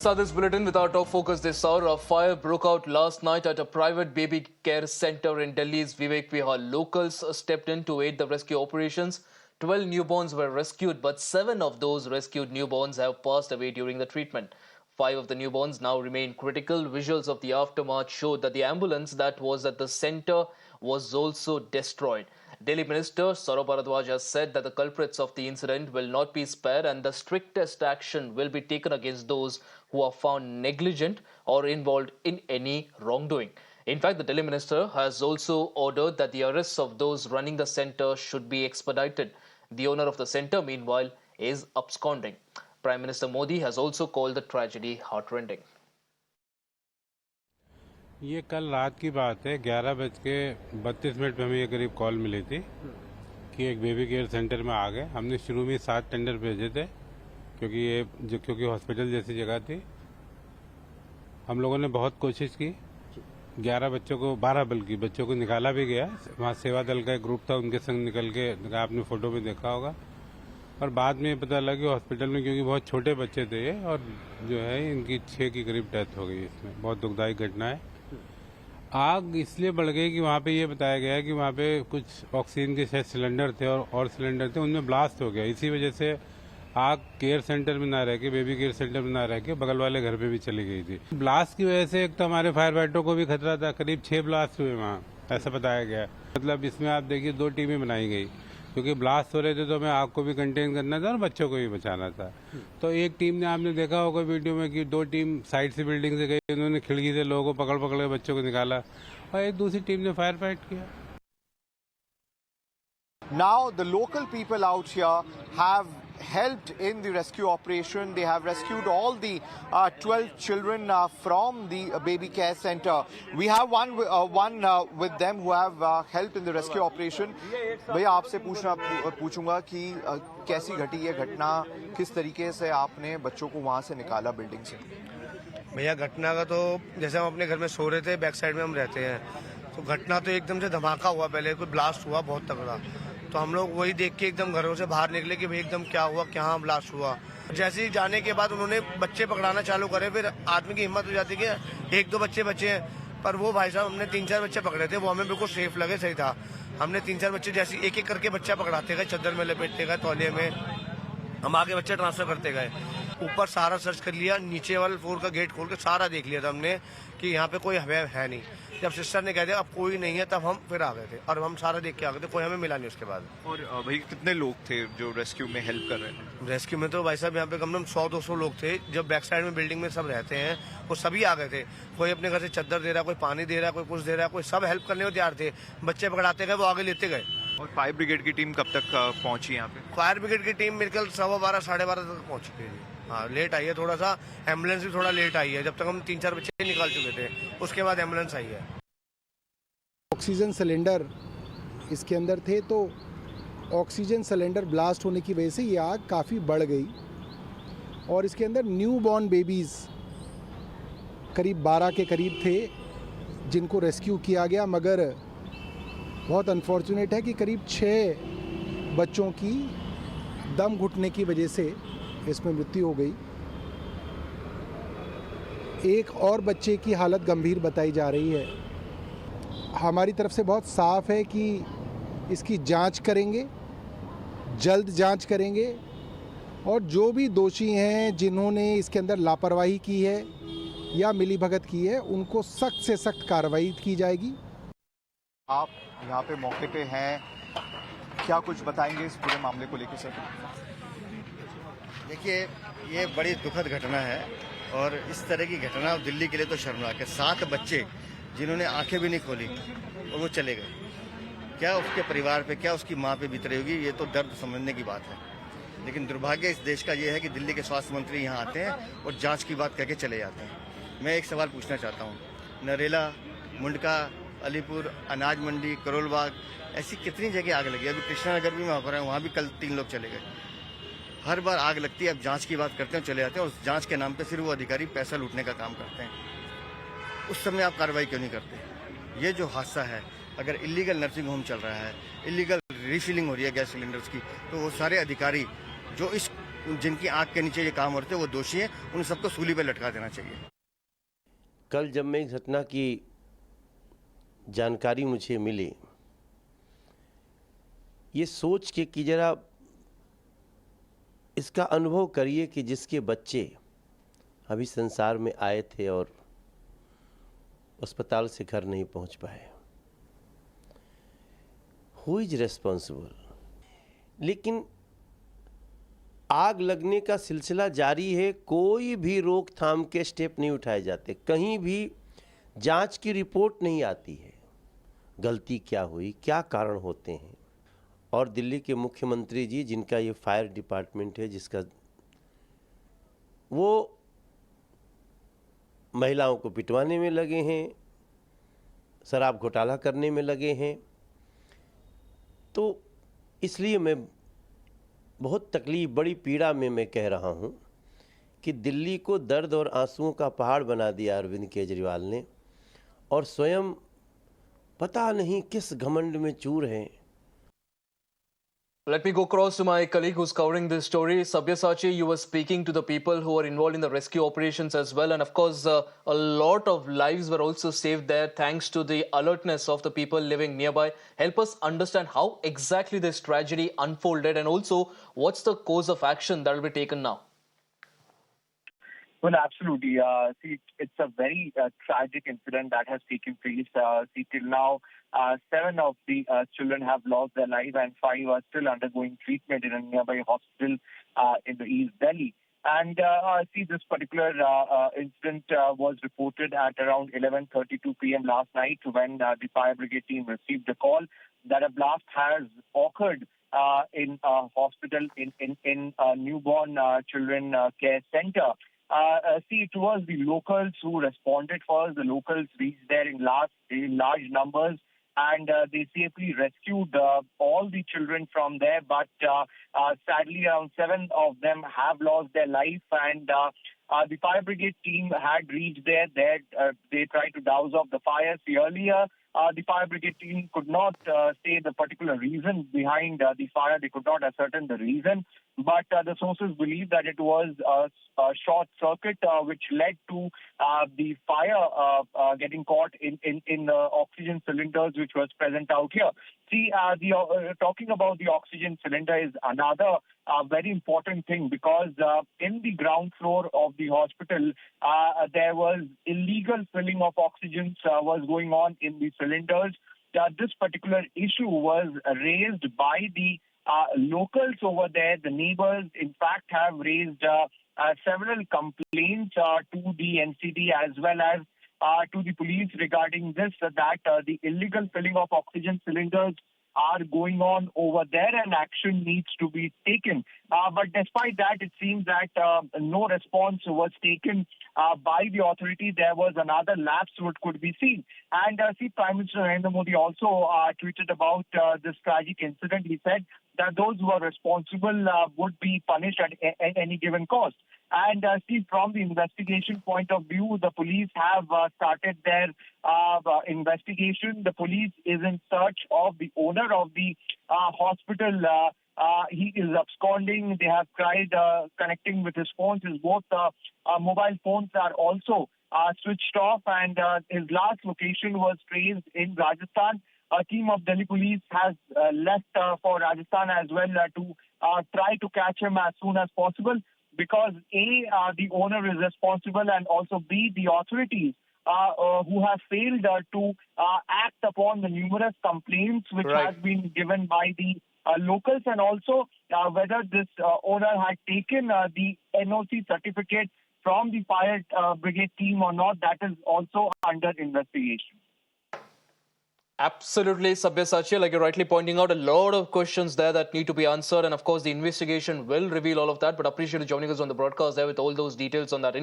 Saw this bulletin with our top focus this hour. A fire broke out last night at a private baby care center in Delhi's Vivek Vihar. Locals stepped in to aid the rescue operations. 12 newborns were rescued, but 7 of those rescued newborns have passed away during the treatment. 5 of the newborns now remain critical. Visuals of the aftermath showed that the ambulance that was at the center was also destroyed. Delhi Minister Saurabh Bharadwaj has said that the culprits of the incident will not be spared and the strictest action will be taken against those who are found negligent or involved in any wrongdoing. In fact, the Delhi Minister has also ordered that the arrests of those running the centre should be expedited. The owner of the centre, meanwhile, is absconding. Prime Minister Modi has also called the tragedy heartrending. ये कल रात की बात है। 11:32 पे हमें ये करीब कॉल मिली थी कि एक बेबी केयर सेंटर में आ गए। हमने शुरू में 7 टेंडर भेजे थे क्योंकि हॉस्पिटल जैसी जगह थी। हम लोगों ने बहुत कोशिश की। 12 बल्कि बच्चों को निकाला भी गया। वहाँ सेवा दल का एक ग्रुप था, उनके संग निकल के आपने फोटो में देखा होगा। और बाद में पता लगा कि हॉस्पिटल में क्योंकि बहुत छोटे बच्चे थे ये, और जो है इनकी 6 की करीब डेथ हो गई। इसमें बहुत दुखदायी घटना है। आग इसलिए बढ़ गई कि वहाँ पे ये बताया गया कि वहाँ पे कुछ ऑक्सीजन के शायद सिलेंडर थे और सिलेंडर थे, उनमें ब्लास्ट हो गया। इसी वजह से आग केयर सेंटर में ना रह के, बेबी केयर सेंटर में ना रह के बगल वाले घर पे भी चली गई थी। ब्लास्ट की वजह से एक तो हमारे फायर फाइटरों को भी खतरा था। करीब 6 ब्लास्ट हुए वहाँ, ऐसा बताया गया। मतलब इसमें आप देखिए 2 टीमें बनाई गई क्योंकि ब्लास्ट हो रहे थे तो हमें आग को भी कंटेन करना था और बच्चों को भी बचाना था। तो एक टीम ने, आपने देखा होगा वीडियो में कि 2 टीम साइड से बिल्डिंग से गई, उन्होंने खिड़की से लोगों को पकड़ के बच्चों को निकाला, और एक दूसरी टीम ने फायर फाइट किया। Now the local people out here have helped in the rescue operation. They have rescued all the 12 children from the baby care center. We have one with them who have helped in the rescue operation. भैया आपसे पूछूंगा कि कैसी घटी ये घटना, किस तरीके से आपने बच्चों को वहां से निकाला बिल्डिंग से? भैया घटना का तो जैसे हम अपने घर में सो रहे थे, बैक साइड में हम रहते हैं, तो घटना तो एकदम से धमाका हुआ। पहले कोई ब्लास्ट हुआ बहुत तगड़ा, तो हम लोग वही देख के एकदम घरों से बाहर निकले कि भाई एकदम क्या हुआ, क्या ब्लास्ट हुआ। जैसे ही जाने के बाद उन्होंने बच्चे पकड़ाना चालू करे, फिर आदमी की हिम्मत हो जाती है कि 1-2 बच्चे बचे हैं, पर वो भाई साहब हमने 3-4 बच्चे पकड़े थे, वो हमें बिल्कुल सेफ लगे, सही था। हमने 3-4 बच्चे जैसे एक करके बच्चा पकड़ाते गए, चादर में लपेटते गए, तौलिए में हम आगे बच्चे ट्रांसफर करते गए। ऊपर सारा सर्च कर लिया, नीचे वाले फ्लोर का गेट खोल के सारा देख लिया था हमने कि यहाँ पे कोई है नहीं। जब सिस्टर ने कह दिया अब कोई नहीं है, तब हम फिर आ गए थे और हम सारा देख के आ गए थे, कोई हमें मिला नहीं उसके बाद। और भाई कितने लोग थे जो रेस्क्यू में हेल्प कर रहे थे? रेस्क्यू में तो भाई साहब यहाँ पे कम से कम 100-200 लोग थे। जब बैक साइड में बिल्डिंग में सब रहते हैं, वो सभी आ गए थे। कोई अपने घर से चादर दे रहा, कोई पानी दे रहा, कोई कुछ दे रहा, कोई सब हेल्प करने को तैयार थे। बच्चे पकड़ाते गए, वो आगे लेते गए। और फायर ब्रिगेड की टीम कब तक पहुंची यहाँ पे? फायर ब्रिगेड की टीम मेरे ख्याल 12:15 साढ़े 12 तक पहुंच चुकी है। हाँ, लेट आई है थोड़ा सा, एम्बुलेंस भी थोड़ा लेट आई है। जब तक हम 3-4 बच्चे निकाल चुके थे, उसके बाद एम्बुलेंस आई है। ऑक्सीजन सिलेंडर इसके अंदर थे, तो ऑक्सीजन सिलेंडर ब्लास्ट होने की वजह से ये आग काफ़ी बढ़ गई और इसके अंदर न्यू बॉर्न बेबीज़ करीब 12 के करीब थे जिनको रेस्क्यू किया गया, मगर बहुत अनफॉर्चुनेट है कि करीब 6 बच्चों की दम घुटने की वजह से इसमें मृत्यु हो गई। एक और बच्चे की हालत गंभीर बताई जा रही है। हमारी तरफ से बहुत साफ है कि इसकी जांच करेंगे, जल्द जांच करेंगे, और जो भी दोषी हैं जिन्होंने इसके अंदर लापरवाही की है या मिलीभगत की है, उनको सख्त से सख्त कार्रवाई की जाएगी। आप यहाँ पे मौके पे हैं, क्या कुछ बताएंगे इस पूरे मामले को लेकर सर? देखिए, ये बड़ी दुखद घटना है और इस तरह की घटना दिल्ली के लिए तो शर्मनाक है। 7 बच्चे जिन्होंने आंखें भी नहीं खोली और वो चले गए। क्या उसके परिवार पे, क्या उसकी माँ पे बीत रही होगी, ये तो दर्द समझने की बात है। लेकिन दुर्भाग्य इस देश का ये है कि दिल्ली के स्वास्थ्य मंत्री यहाँ आते हैं और जांच की बात कह के चले जाते हैं। मैं एक सवाल पूछना चाहता हूँ, नरेला, मुंडका, अलीपुर, अनाज मंडी, करोल बाग, ऐसी कितनी जगह आग लगी। अभी कृष्णानगर भी वहाँ पर है, वहाँ भी कल 3 लोग चले गए। हर बार आग लगती है, अब जांच की बात करते हैं, चले जाते हैं, और उस जांच के नाम पे फिर वो अधिकारी पैसा लूटने का काम करते हैं। उस समय आप कार्रवाई क्यों नहीं करते? ये जो हादसा है, अगर इलीगल नर्सिंग होम चल रहा है, इलीगल रिफिलिंग हो रही है गैस सिलेंडर्स की, तो वो सारे अधिकारी जो इस जिनकी आंख के नीचे ये काम हो रहे थे वो दोषी हैं, उन सबको सूली पे लटका देना चाहिए। कल जब मैं इस घटना की जानकारी मुझे मिली, ये सोच के कि जरा इसका अनुभव करिए कि जिसके बच्चे अभी संसार में आए थे और अस्पताल से घर नहीं पहुंच पाए, हु इज रेस्पॉन्सिबल। लेकिन आग लगने का सिलसिला जारी है, कोई भी रोकथाम के स्टेप नहीं उठाए जाते, कहीं भी जांच की रिपोर्ट नहीं आती है, गलती क्या हुई, क्या कारण होते हैं। और दिल्ली के मुख्यमंत्री जी, जिनका ये फायर डिपार्टमेंट है, जिसका वो महिलाओं को पिटवाने में लगे हैं, शराब घोटाला करने में लगे हैं। तो इसलिए मैं बहुत तकलीफ, बड़ी पीड़ा में मैं कह रहा हूँ कि दिल्ली को दर्द और आंसुओं का पहाड़ बना दिया अरविंद केजरीवाल ने, और स्वयं पता नहीं किस घमंड में चूर हैं। Let me go across to my colleague who's covering this story. Sabyasachi, you were speaking to the people who were involved in the rescue operations as well. And of course, a lot of lives were also saved there thanks to the alertness of the people living nearby. Help us understand how exactly this tragedy unfolded, and also what's the course of action that will be taken now? Well, absolutely. See, it's a very tragic incident that has taken place. See, till now, 7 of the children have lost their life and 5 are still undergoing treatment in a nearby hospital in the East Delhi. And see, this particular incident was reported at around 11:32 p.m. last night when the fire brigade team received the call that a blast has occurred in a hospital in a newborn children care center. See, it was the locals who responded first. The locals reached there in large numbers, and they safely rescued all the children from there. But sadly, around 7 of them have lost their life, and the fire brigade team had reached there. They tried to douse off the fire. See, earlier, the fire brigade team could not say the particular reason behind the fire. They could not ascertain the reason. But the sources believe that it was a short circuit which led to the fire getting caught in oxygen cylinders which was present out here. See, talking about the oxygen cylinder is another very important thing, because in the ground floor of the hospital, there was illegal filling of oxygen was going on in the cylinders. This particular issue was raised by the locals over there. The neighbors, in fact, have raised several complaints to the NCD as well as to the police regarding this, that the illegal filling of oxygen cylinders are going on over there and action needs to be taken. But despite that, it seems that no response was taken by the authority. There was another lapse which could be seen. And see, Prime Minister Narendra Modi also tweeted about this tragic incident. He said that those who are responsible would be punished at any given cost. And see, from the investigation point of view, the police have started their investigation. The police is in search of the owner of the hospital. He is absconding. They have tried connecting with his phones. His both mobile phones are also switched off, and his last location was traced in Rajasthan. A team of Delhi police has left for Rajasthan as well to try to catch him as soon as possible, because A, the owner is responsible, and also B, the authorities who have failed to act upon the numerous complaints which Right. has been given by the locals, and also whether this owner had taken the NOC certificate from the fire brigade team or not, that is also under investigation. Absolutely, Sabyasachi, like you're rightly pointing out, a lot of questions there that need to be answered. And of course, the investigation will reveal all of that. But appreciate you joining us on the broadcast there with all those details on that.